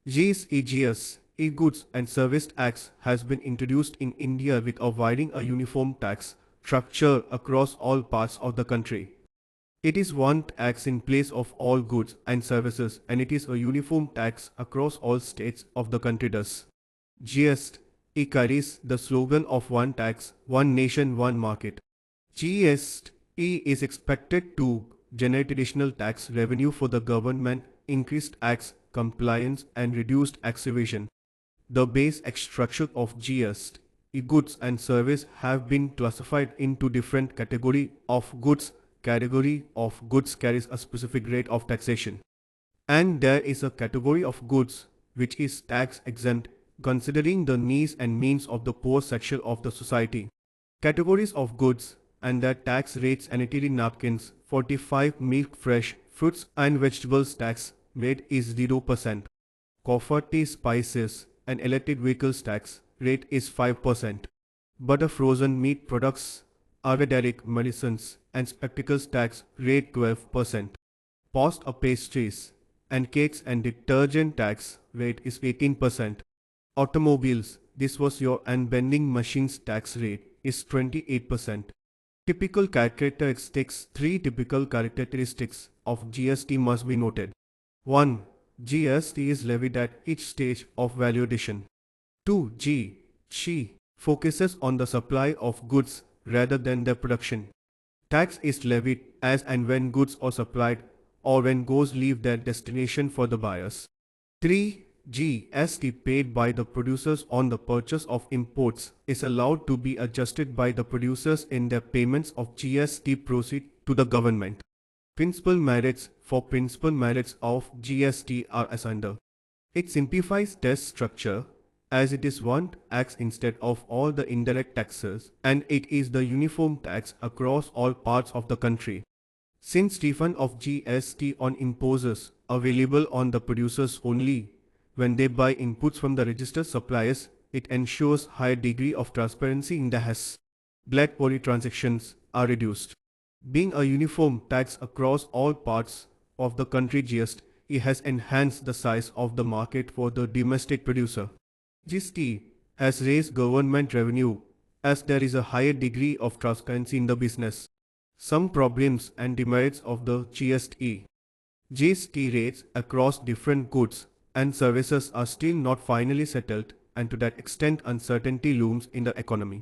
GST E-Goods and Service Tax has been introduced in India with providing a uniform tax structure across all parts of the country. It is one tax in place of all goods and services, and it is a uniform tax across all states of the country. Thus, GST carries the slogan of one tax, one nation, one market. GST is expected to generate additional tax revenue for the government, increased tax compliance and reduced tax evasion. The basic structure of GST goods and service have been classified into different category of goods. Category of goods carries a specific rate of taxation. And there is a category of goods which is tax exempt, considering the needs and means of the poor section of the society. Categories of goods and their tax rates: sanitary napkins 45, milk, fresh fruits and vegetables tax rate is 0%. Coffee, spices and electric vehicles tax rate is 5%. Butter, frozen meat products, Ayurvedic medicines and spectacles tax rate 12%. Pasta, pastries and cakes and detergent tax rate is 18%. Automobiles, this was your and vending machines tax rate is 28%. Typical characteristics: 3 typical characteristics of GST must be noted. 1. GST is levied at each stage of value addition. 2. GST focuses on the supply of goods rather than their production. Tax is levied as and when goods are supplied or when goods leave their destination for the buyers. 3. GST paid by the producers on the purchase of imports is allowed to be adjusted by the producers in their payments of GST proceeds to the government. Principal merits: for principal merits of GST are as under. It simplifies tax structure as it is one tax instead of all the indirect taxes, and it is the uniform tax across all parts of the country. Since refund of GST on imports available on the producers only when they buy inputs from the registered suppliers, it ensures high degree of transparency in the HES. Black money transactions are reduced. Being a uniform tax across all parts of the country, GST has enhanced the size of the market for the domestic producer. GST has raised government revenue as there is a higher degree of transparency in the business. Some problems and demerits of the GST. GST rates across different goods and services are still not finally settled, and to that extent uncertainty looms in the economy.